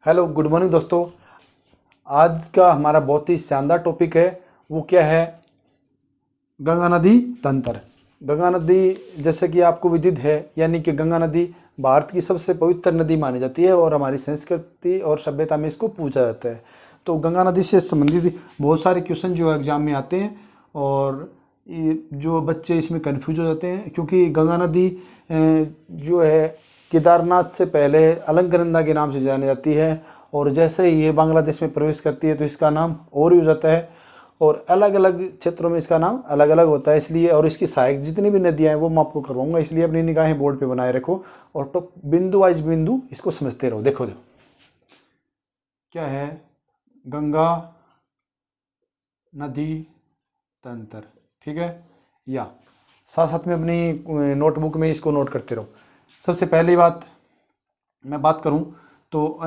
Hello good morning दोस्तों। आज का हमारा बहुत ही शानदार टॉपिक है। वो क्या है? गंगा नदी तंत्र। गंगा नदी जैसे कि आपको विदित है, यानी कि गंगा नदी भारत की सबसे पवित्र नदी मानी जाती है और हमारी संस्कृति और सभ्यता में इसको पूजा जाता है। तो गंगा नदी से संबंधित बहुत सारे क्वेश्चन जो एग्जाम में आते हैं और जो बच्चे इसमें कंफ्यूज हो जाते हैं, क्योंकि गंगा नदी जो है केदारनाथ से पहले अलकनंदा के नाम से जानी जाती है, और जैसे ही ये बांग्लादेश में प्रवेश करती है तो इसका नाम और हो जाता है, और अलग अलग क्षेत्रों में इसका नाम अलग अलग होता है। इसलिए और इसकी सहायक जितनी भी नदियां हैं वो मैं आपको करवाऊंगा, इसलिए अपनी निगाहें बोर्ड पे बनाए रखो और तो बिंदु वाइज बिंदु इसको समझते रहो। देखो क्या है गंगा नदी तंत्र, ठीक है, या साथ साथ में अपनी नोटबुक में इसको नोट करते रहो। सबसे पहली बात मैं बात करूं तो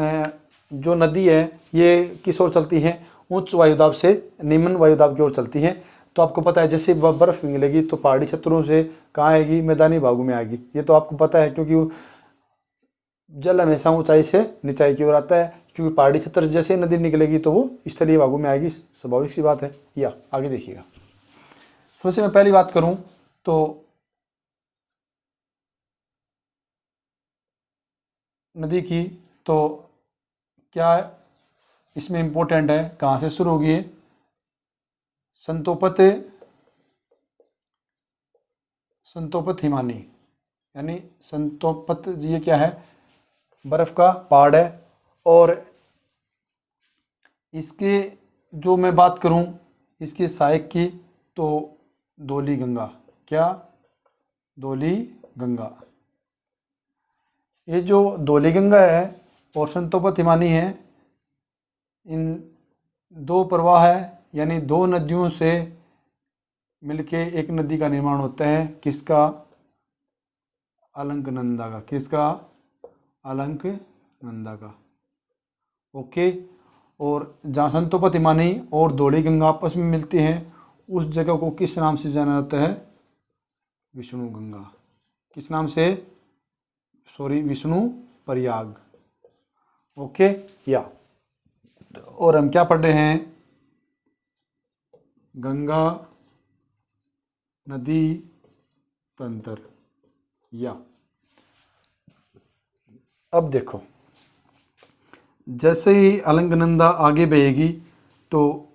जो नदी है ये किस ओर चलती है? उच्च वायुदाब से निम्न वायुदाब की ओर चलती है। तो आपको पता है जैसे बर्फ़ पिघलेगी तो पहाड़ी क्षेत्रों से कहाँ आएगी? मैदानी भागों में आएगी। ये तो आपको पता है, क्योंकि जल हमेशा ऊंचाई से निचाई की ओर आता है, क्योंकि पहाड़ी क्षेत्र जैसे नदी निकलेगी तो वो स्थलीय भागों में आएगी, स्वाभाविक सी बात है। या आगे देखिएगा। सबसे मैं पहली बात करूं तो नदी की, तो क्या इसमें इम्पोर्टेंट है, कहाँ से शुरू होगी? संतोपत हिमानी, यानी संतोपत ये क्या है? बर्फ का पहाड़ है। और इसके जो मैं बात करूं इसके सहायक की, तो धौली गंगा। क्या? धौली गंगा। ये जो धौली गंगा है और संतोपत हिमानी है, इन दो प्रवाह है, यानी दो नदियों से मिलके एक नदी का निर्माण होता है। किसका? अलकनंदा का। किसका? अलकनंदा का। ओके। और जहाँ संतोपत हिमानी और धौली गंगा आपस में मिलती हैं उस जगह को किस नाम से जाना जाता है? विष्णु गंगा। किस नाम से? विष्णु प्रयाग। ओके। या और हम क्या पढ़ रहे हैं? गंगा नदी तंत्र। या अब देखो, जैसे ही अलकनंदा आगे बहेगी तो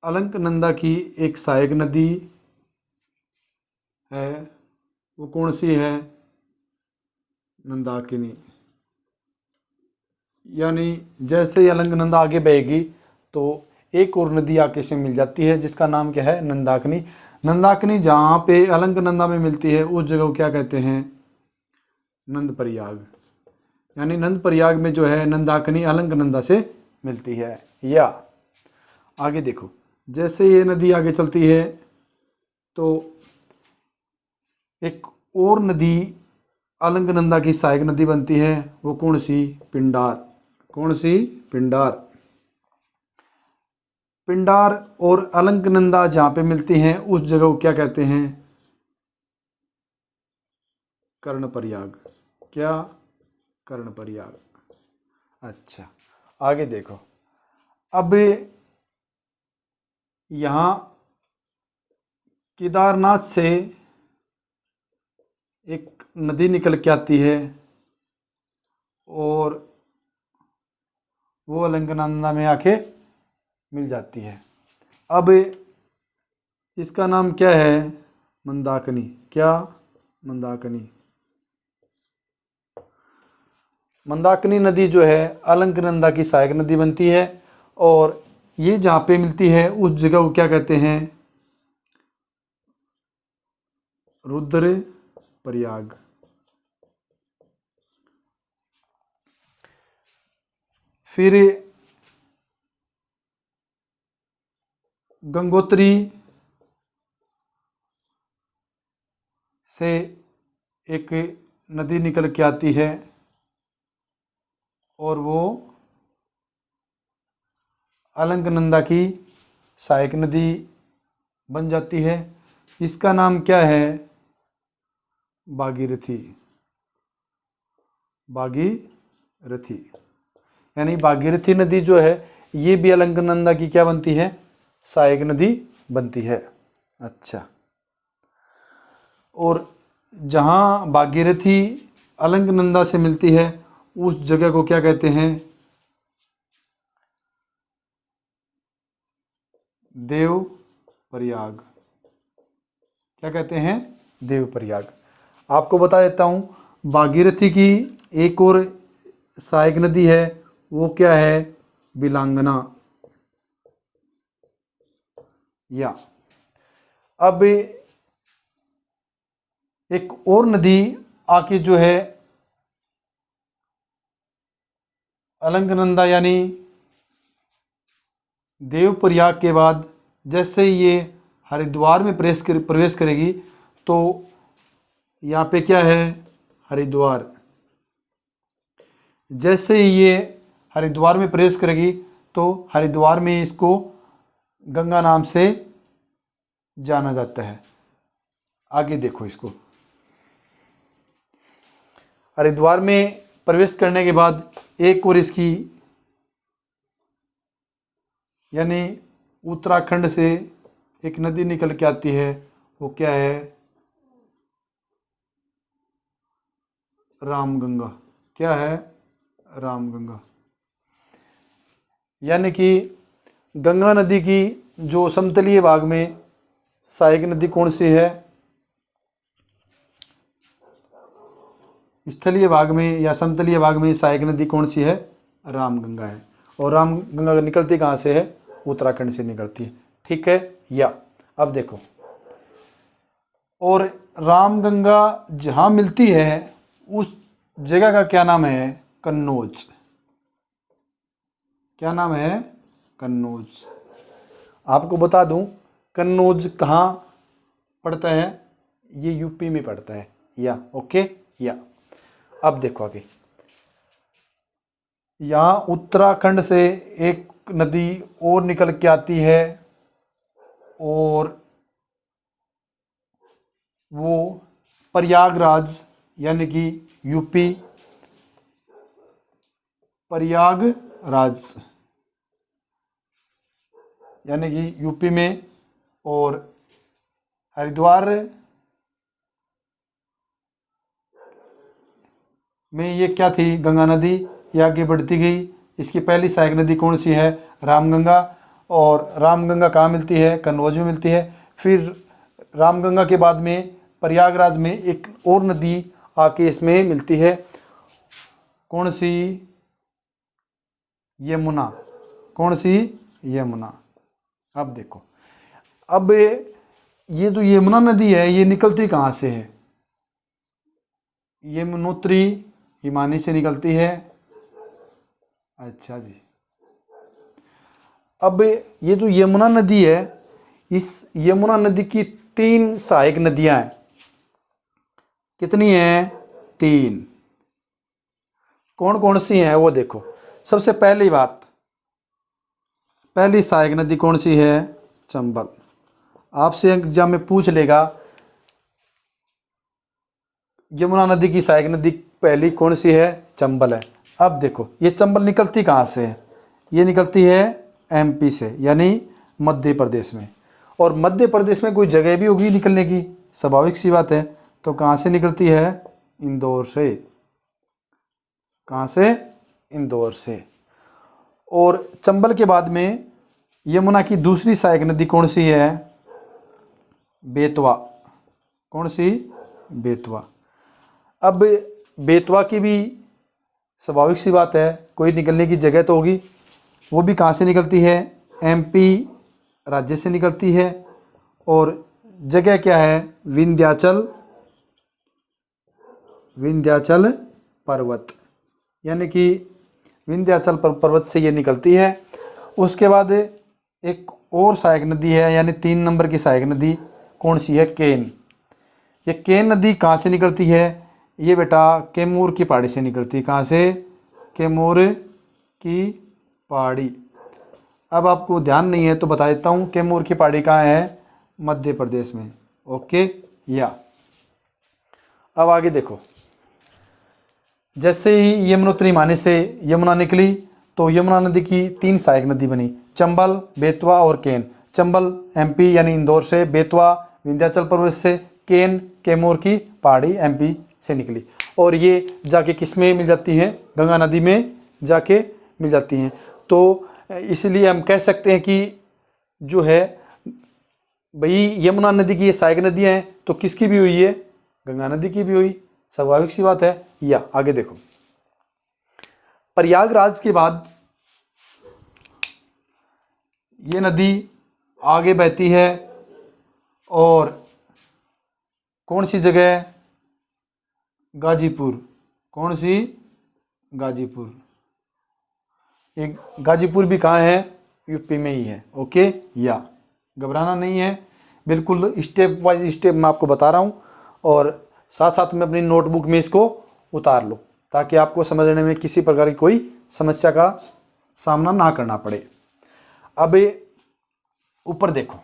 अलकनंदा की एक सहायक नदी है, वो कौन सी है? मंदाकिनी। यानी जैसे ही अलकनंदा आगे बहेगी तो एक और नदी आके से मिल जाती है, जिसका नाम क्या है? नंदाकिनी। नंदाकिनी जहाँ पे अलकनंदा में मिलती है उस जगह को क्या कहते हैं? नंद प्रयाग। यानी नंद प्रयाग में जो है नंदाकिनी अलकनंदा से मिलती है। या आगे देखो, जैसे ये नदी आगे चलती है तो एक और नदी अलकनंदा की सहायक नदी बनती है, वो कौन सी? पिंडार। कौन सी? पिंडार। पिंडार और अलकनंदा जहाँ पे मिलती हैं उस जगह को क्या कहते हैं? कर्णप्रयाग। क्या? कर्णप्रयाग। अच्छा, आगे देखो। अब यहाँ केदारनाथ से एक नदी निकल के आती है और वो अलकनंदा में आके मिल जाती है। अब इसका नाम क्या है? मंदाकिनी। क्या? मंदाकिनी। मंदाकिनी नदी जो है अलकनंदा की सहायक नदी बनती है, और ये जहाँ पे मिलती है उस जगह को क्या कहते हैं? रुद्र प्रयाग। फिर गंगोत्री से एक नदी निकल के आती है और वो अलकनंदा की सहायक नदी बन जाती है। इसका नाम क्या है? भागीरथी। भागीरथी। यानी भागीरथी नदी जो है ये भी अलकनंदा की क्या बनती है, सहायक नदी बनती है। अच्छा, और जहाँ भागीरथी अलकनंदा से मिलती है उस जगह को क्या कहते हैं, देव प्रयाग। क्या कहते हैं, देव प्रयाग। आपको बता देता हूँ, भागीरथी की एक और सहायक नदी है, वो क्या है, बिलांगना। या अब एक और नदी आके जो है अलकनंदा यानी देवप्रयाग के बाद जैसे ही ये हरिद्वार में प्रवेश करेगी तो यहाँ पे क्या है, हरिद्वार। जैसे ही ये हरिद्वार में प्रवेश करेगी तो हरिद्वार में इसको गंगा नाम से जाना जाता है। आगे देखो इसको, हरिद्वार में प्रवेश करने के बाद एक और इसकी यानी उत्तराखंड से एक नदी निकल के आती है, वो क्या है, रामगंगा। क्या है, रामगंगा। यानी कि गंगा नदी की जो समतलीय भाग में सहायक नदी कौन सी है, स्थलीय भाग में या समतलीय भाग में सहायक नदी कौन सी है, रामगंगा है। और रामगंगा निकलती कहाँ से है, उत्तराखंड से निकलती है। ठीक है। या अब देखो, और रामगंगा जहाँ मिलती है उस जगह का क्या नाम है, कन्नौज। क्या नाम है, कन्नौज। आपको बता दूं कन्नौज कहाँ पड़ता है, ये यूपी में पड़ता है। या ओके। या अब देखो आगे, यहाँ उत्तराखंड से एक नदी और निकल के आती है और वो प्रयागराज यानी कि यूपी, प्रयागराज यानी कि यूपी में, और हरिद्वार में ये क्या थी, गंगा नदी। ये आगे बढ़ती गई। इसकी पहली सहायक नदी कौन सी है, रामगंगा। और रामगंगा कहाँ मिलती है, कन्नौज में मिलती है। फिर रामगंगा के बाद में प्रयागराज में एक और नदी आके इसमें मिलती है, कौन सी, यमुना। कौन सी, यमुना। अब देखो, अब ये जो यमुना नदी है ये निकलती कहाँ से है, यमुनोत्री हिमानी से निकलती है। अच्छा जी। अब ये जो यमुना नदी है, इस यमुना नदी की 3 सहायक नदियां हैं। कितनी हैं, 3। कौन कौन सी हैं वो देखो। सबसे पहली बात, पहली सहायक नदी कौन सी है, चंबल। आपसे एग्जाम में पूछ लेगा यमुना नदी की सहायक नदी पहली कौन सी है, चंबल है। अब देखो ये चंबल निकलती कहाँ से है, ये निकलती है एमपी से यानी मध्य प्रदेश में। और मध्य प्रदेश में कोई जगह भी होगी निकलने की, स्वाभाविक सी बात है। तो कहाँ से निकलती है, इंदौर से। कहाँ से, इंदौर से। और चंबल के बाद में यमुना की दूसरी सहायक नदी कौन सी है, बेतवा। कौन सी, बेतवा। अब बेतवा की भी स्वाभाविक सी बात है, कोई निकलने की जगह तो होगी। वो भी कहाँ से निकलती है, एमपी राज्य से निकलती है। और जगह क्या है, विंध्याचल, विंध्याचल पर्वत, यानी कि विंध्याचल पर्वत से ये निकलती है। उसके बाद एक और सहायक नदी है, यानी 3 नंबर की सहायक नदी कौन सी है, केन। ये केन नदी कहाँ से निकलती है, ये बेटा कैमूर की पहाड़ी से निकलती है। कहाँ से, कैमूर की पहाड़ी। अब आपको ध्यान नहीं है तो बता देता हूँ, कैमूर की पहाड़ी कहाँ है, मध्य प्रदेश में। ओके। या अब आगे देखो, जैसे ही यमुनोत्री हिमानी से यमुना निकली तो यमुना नदी की 3 सहायक नदी बनी, चंबल, बेतवा और केन। चंबल एमपी यानी इंदौर से, बेतवा विंध्याचल पर्वत से, केन कैमूर की पहाड़ी एमपी से निकली। और ये जाके किस में मिल जाती हैं? गंगा नदी में जाके मिल जाती हैं। तो इसलिए हम कह सकते हैं कि जो है भाई यमुना नदी की ये सहायक नदियाँ हैं, तो किसकी भी हुई है? गंगा नदी की भी हुई, स्वाभाविक सी बात है। या आगे देखो, प्रयागराज के बाद ये नदी आगे बहती है और कौन सी जगह? गाजीपुर। कौन सी? गाजीपुर। एक गाजीपुर भी कहाँ है? यूपी में ही है। ओके, या घबराना नहीं है, बिल्कुल स्टेप वाइज स्टेप मैं आपको बता रहा हूँ, और साथ साथ में अपनी नोटबुक में इसको उतार लो ताकि आपको समझने में किसी प्रकार की कोई समस्या का सामना ना करना पड़े। अब ऊपर देखो,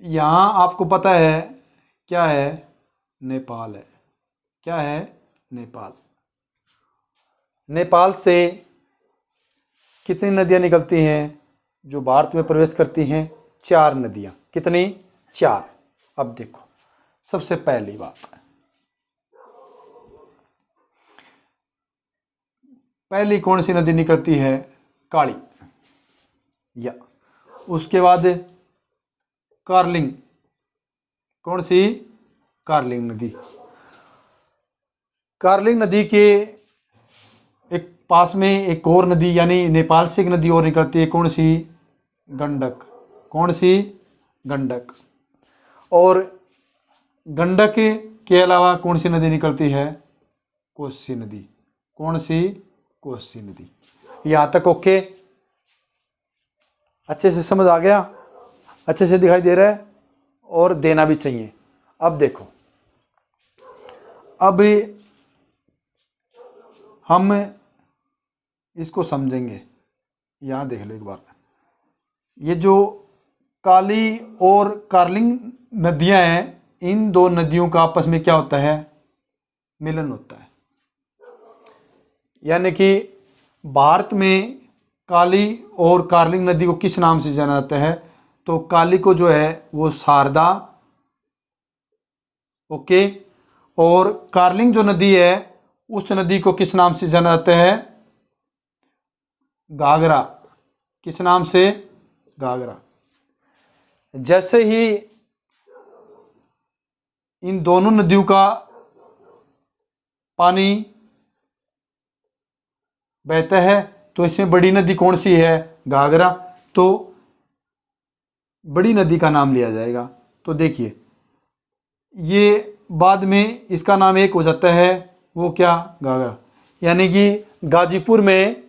यहाँ आपको पता है क्या है? नेपाल है। क्या है? नेपाल। नेपाल से कितनी नदियाँ निकलती हैं जो भारत में प्रवेश करती हैं? 4 नदियाँ। कितनी? 4। अब देखो, सबसे पहली बात, पहली कौन सी नदी निकलती है? काली। या उसके बाद कार्लिंग। कौन सी? कार्लिंग नदी। कार्लिंग नदी के एक पास में एक और नदी, यानी नेपाल से एक नदी और निकलती है। कौन सी? गंडक। कौन सी? गंडक। और गंडक के अलावा कौन सी नदी निकलती है? कोसी नदी। कौन सी? कोसी नदी। यहाँ तक ओके? अच्छे से समझ आ गया? अच्छे से दिखाई दे रहा है? और देना भी चाहिए। अब देखो, अब हम इसको समझेंगे। यहाँ देख लो एक बार, ये जो काली और कार्लिंग नदियाँ हैं, इन 2 नदियों का आपस में क्या होता है? मिलन होता है। यानी कि भारत में काली और कार्लिंग नदी को किस नाम से जाना जाता है? तो काली को जो है वो शारदा, ओके, और कार्लिंग जो नदी है उस नदी को किस नाम से जाना जाता है? घाघरा। किस नाम से? घाघरा। जैसे ही इन दोनों नदियों का पानी बहता है तो इसमें बड़ी नदी कौन सी है? घाघरा। तो बड़ी नदी का नाम लिया जाएगा। तो देखिए, ये बाद में इसका नाम एक हो जाता है, वो क्या? घाघरा। यानी कि गाजीपुर में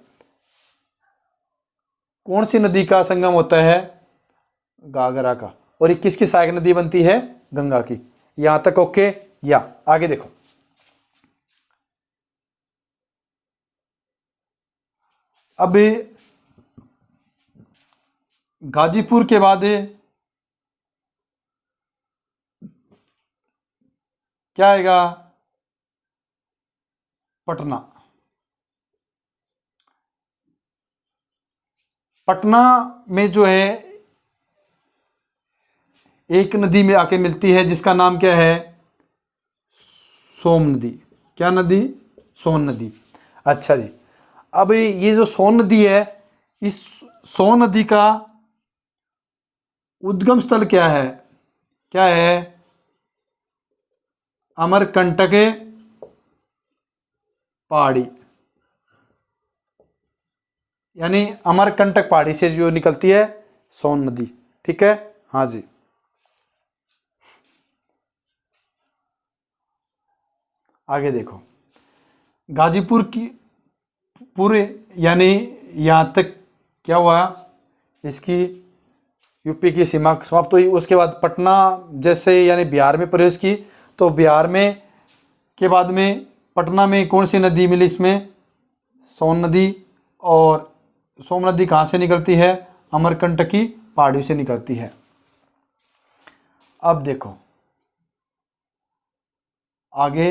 कौन सी नदी का संगम होता है? घाघरा का। और ये किसकी सहायक नदी बनती है? गंगा की। यहां तक ओके? या आगे देखो, अब गाजीपुर के बाद क्या आएगा? पटना। पटना में जो है एक नदी में आके मिलती है जिसका नाम क्या है? सोम नदी। क्या नदी? सोन नदी। अच्छा जी, अब ये जो सोन नदी है, इस सोन नदी का उद्गम स्थल क्या है? क्या है? अमरकंटक पहाड़ी। यानी अमरकंटक पहाड़ी से जो निकलती है सोन नदी। ठीक है? हाँ जी। आगे देखो, गाजीपुर की पूरे यानी यहाँ तक क्या हुआ? इसकी यूपी की सीमा समाप्त हुई। उसके बाद पटना जैसे यानी बिहार में प्रवेश की, तो बिहार में के बाद में पटना में कौन सी नदी मिली? इसमें सोन नदी। और सोम नदी कहाँ से निकलती है? अमरकंटक की पहाड़ी से निकलती है। अब देखो आगे,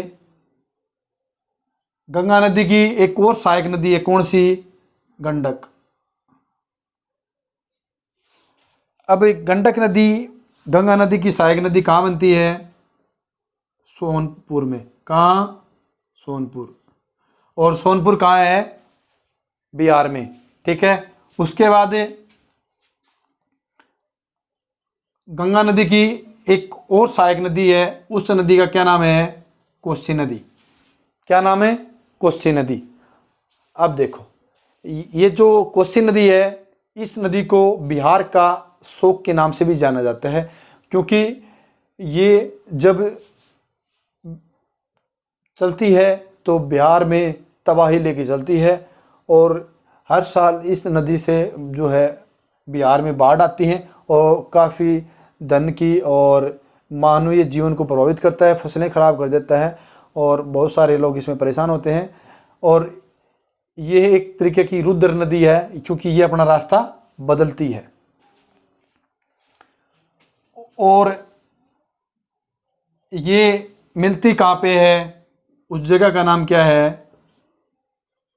गंगा नदी की एक और सहायक नदी है। कौन सी? गंडक। अब एक गंडक नदी गंगा नदी की सहायक नदी कहाँ बनती है? सोनपुर में। कहाँ? सोनपुर। और सोनपुर कहाँ है? बिहार में। ठीक है। उसके बाद गंगा नदी की एक और सहायक नदी है, उस नदी का क्या नाम है? कोसी नदी। क्या नाम है? कोसी नदी। अब देखो, ये जो कोसी नदी है, इस नदी को बिहार का शोक के नाम से भी जाना जाता है, क्योंकि ये जब चलती है तो बिहार में तबाही लेके चलती है, और हर साल इस नदी से जो है बिहार में बाढ़ आती है और काफ़ी धन की और मानवीय जीवन को प्रभावित करता है, फसलें खराब कर देता है और बहुत सारे लोग इसमें परेशान होते हैं। और ये एक तरीके की रुद्र नदी है, क्योंकि ये अपना रास्ता बदलती है। और ये मिलती कहाँ पे है? उस जगह का नाम क्या है?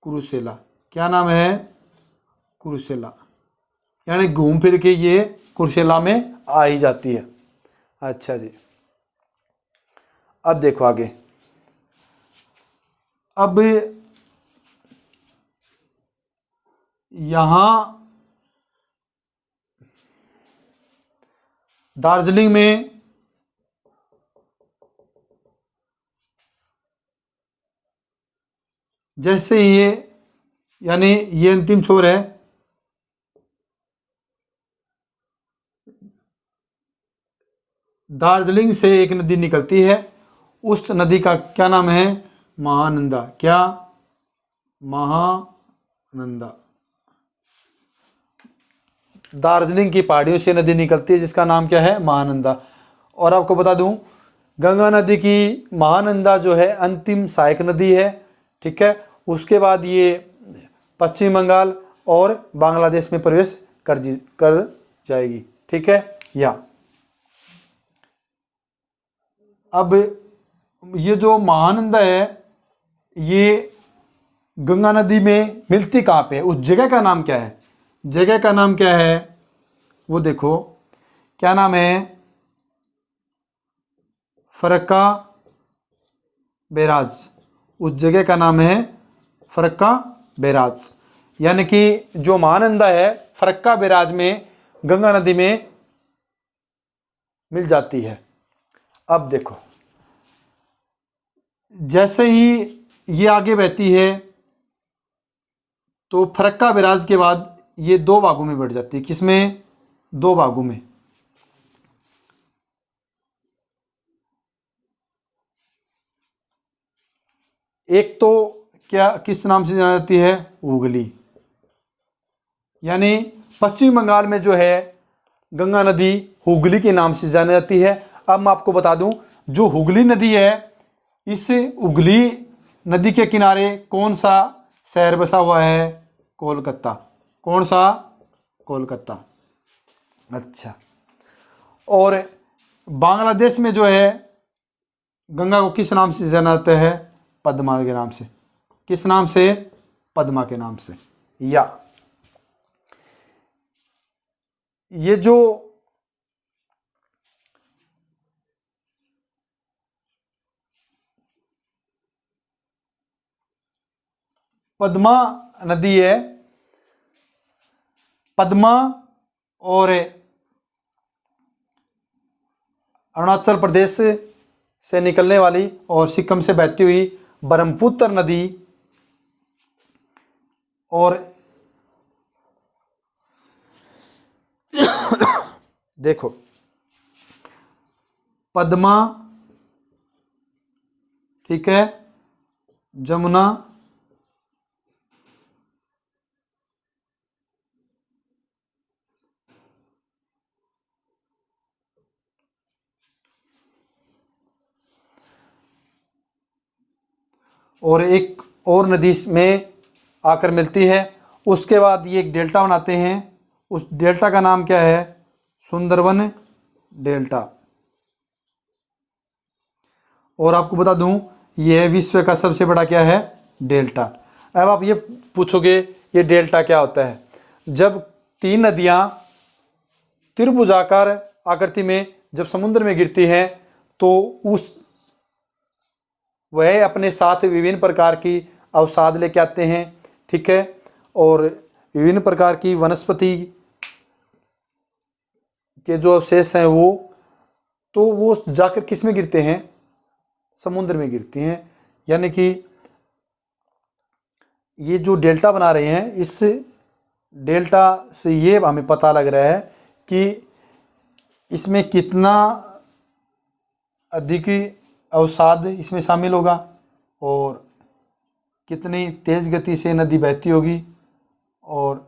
कुरुसेला। क्या नाम है? कुरुसेला। यानी घूम फिर के ये कुरुसेला में आ ही जाती है। अच्छा जी, अब देखो आगे। अब यहाँ दार्जिलिंग में जैसे ये, यानी ये अंतिम छोर है, दार्जिलिंग से एक नदी निकलती है, उस नदी का क्या नाम है? महानंदा। क्या? महानंदा। दार्जिलिंग की पहाड़ियों से नदी निकलती है जिसका नाम क्या है? महानंदा। और आपको बता दूं, गंगा नदी की महानंदा जो है अंतिम सहायक नदी है। ठीक है। उसके बाद ये पश्चिम बंगाल और बांग्लादेश में प्रवेश कर जाएगी। ठीक है। या अब ये जो महानंदा है, ये गंगा नदी में मिलती कहाँ पे है? उस जगह का नाम क्या है? जगह का नाम क्या है? वो देखो, क्या नाम है? फरक्का बैराज। उस जगह का नाम है फरक्का बैराज। यानी कि जो महानंदा है फरक्का बैराज में गंगा नदी में मिल जाती है। अब देखो, जैसे ही ये आगे बहती है तो फरक्का बैराज के बाद ये दो भागों में बढ़ जाती है। किसमें? दो भागों में। एक तो क्या किस नाम से जानी जाती है? हुगली। यानी पश्चिम बंगाल में जो है गंगा नदी हुगली के नाम से जानी जाती है। अब मैं आपको बता दूं, जो हुगली नदी है, इस हुगली नदी के किनारे कौन सा शहर बसा हुआ है? कोलकाता। कौन सा? कोलकाता। अच्छा। और बांग्लादेश में जो है गंगा को किस नाम से जाना जाता है? पद्मा के नाम से। किस नाम से? पद्मा के नाम से। या ये जो पद्मा नदी है, पद्मा और अरुणाचल प्रदेश से निकलने वाली और सिक्किम से बहती हुई ब्रह्मपुत्र नदी, और देखो पद्मा, ठीक है, जमुना, और एक और नदी में आकर मिलती है। उसके बाद ये एक डेल्टा बनाते हैं। उस डेल्टा का नाम क्या है? सुंदरबन डेल्टा। और आपको बता दूं, यह विश्व का सबसे बड़ा क्या है? डेल्टा। अब आप ये पूछोगे ये डेल्टा क्या होता है। जब तीन नदियाँ त्रिभुजाकार आकृति में जब समुद्र में गिरती हैं तो वह अपने साथ विभिन्न प्रकार की अवसाद लेके आते हैं, ठीक है, और विभिन्न प्रकार की वनस्पति के जो अवशेष हैं वो जाकर किस में गिरते हैं, समुद्र में गिरती हैं। यानी कि ये जो डेल्टा बना रहे हैं, इस डेल्टा से ये हमें पता लग रहा है कि इसमें कितना अधिक अवसाद इसमें शामिल होगा और कितनी तेज़ गति से नदी बहती होगी। और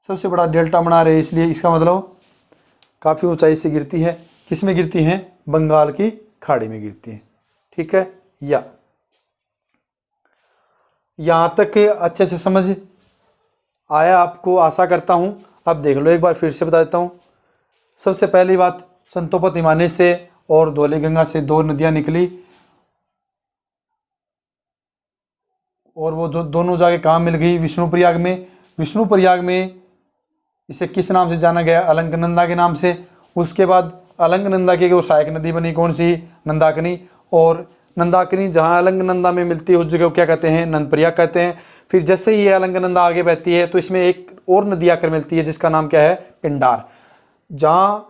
सबसे बड़ा डेल्टा बना रहे हैं, इसलिए इसका मतलब काफ़ी ऊंचाई से गिरती है। किस में गिरती हैं, बंगाल की खाड़ी में गिरती हैं, ठीक है। या यहाँ तक अच्छे से समझ आया आपको, आशा करता हूँ। अब देख लो, एक बार फिर से बता देता हूँ। सबसे पहली बात, संतोपत हिमालय से और धौलीगंगा से दो नदियाँ निकली और वो दोनों जाके कहाँ मिल गई, विष्णुप्रयाग में। विष्णुप्रयाग में इसे किस नाम से जाना गया, अलकनंदा के नाम से। उसके बाद अलकनंदा की वो सहायक नदी बनी, कौन सी, नंदाकिनी। और नंदाकिनी जहाँ अलकनंदा में मिलती है उस जगह को क्या कहते हैं, नंदप्रयाग कहते हैं। फिर जैसे ही अलकनंदा आगे बहती है तो इसमें एक और नदी आकर मिलती है जिसका नाम क्या है, पिंडार। जहाँ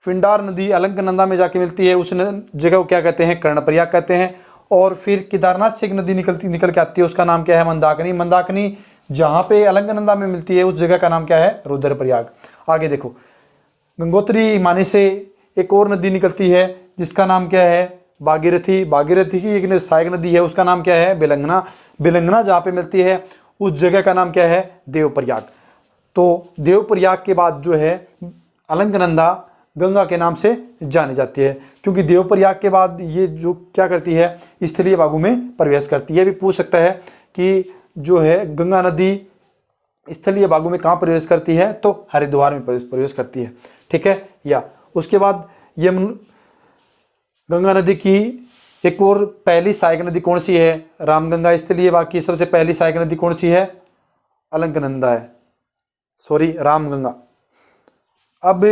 पिंडार नदी अलकनंदा में जाके मिलती है उस जगह को क्या कहते हैं, कर्णप्रयाग कहते हैं। और फिर केदारनाथ से एक नदी निकल के आती है, उसका नाम क्या है, मंदाकिनी। मंदाकिनी जहाँ पे अलकनंदा में मिलती है उस जगह का नाम क्या है, रुद्रप्रयाग। आगे देखो, गंगोत्री हिमानी से एक और नदी निकलती है जिसका नाम क्या है, भागीरथी। भागीरथी की एक सहायक नदी है, उसका नाम क्या है, बेलंगना। बेलंगना जहाँ पे मिलती है उस जगह का नाम क्या है, देवप्रयाग। तो देवप्रयाग के बाद जो है अलकनंदा गंगा के नाम से जानी जाती है, क्योंकि देवप्रयाग के बाद ये जो क्या करती है, स्थलीय भागों में प्रवेश करती है। भी पूछ सकता है कि जो है गंगा नदी स्थलीय भागों में कहाँ प्रवेश करती है, तो हरिद्वार में प्रवेश करती है, ठीक है। या उसके बाद ये गंगा नदी की एक और पहली सहायक नदी कौन सी है, रामगंगा। स्थलीय भाग की सबसे पहली सहायक नदी कौन सी है, अलकनंदा है, सॉरी, रामगंगा। अब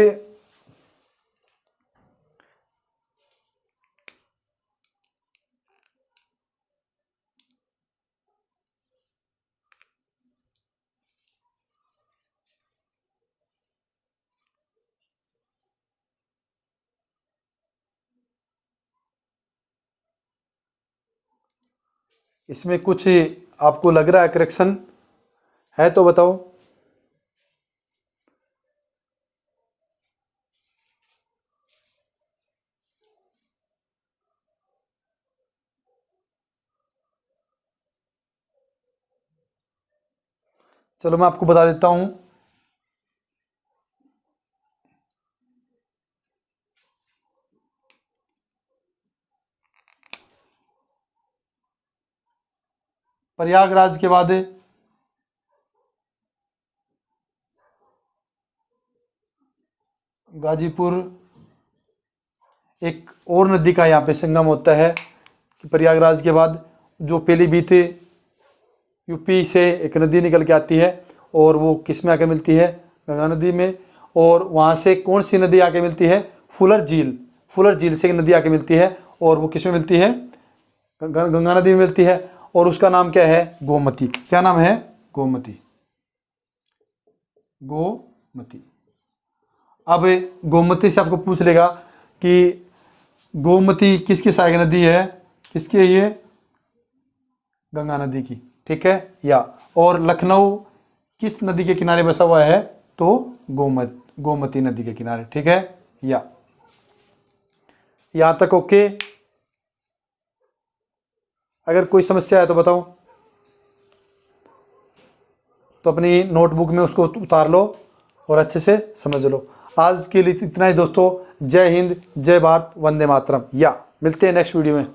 इसमें कुछ आपको लग रहा है करेक्शन है तो बताओ। चलो मैं आपको बता देता हूँ। प्रयागराज के बाद गाजीपुर एक और नदी का यहाँ पे संगम होता है कि प्रयागराज के बाद जो पीलीभीत यूपी से एक नदी निकल के आती है और वो किस में आके मिलती है, गंगा नदी में। और वहाँ से कौन सी नदी आके मिलती है, फुलर झील। फुलर झील से एक नदी आके मिलती है और वो किस में मिलती है, गंगा नदी में मिलती है और उसका नाम क्या है, गोमती। क्या नाम है, गोमती। गोमती। अब गोमती से आपको पूछ लेगा कि गोमती किसकी सहायक नदी है, किसकी है ये, गंगा नदी की, ठीक है। या और लखनऊ किस नदी के किनारे बसा हुआ है, तो गोमती नदी के किनारे, ठीक है। या यहाँ तक ओके। अगर कोई समस्या है तो बताओ, तो अपनी नोटबुक में उसको उतार लो और अच्छे से समझ लो। आज के लिए इतना ही दोस्तों। जय हिंद, जय भारत, वंदे मातरम। या मिलते हैं नेक्स्ट वीडियो में।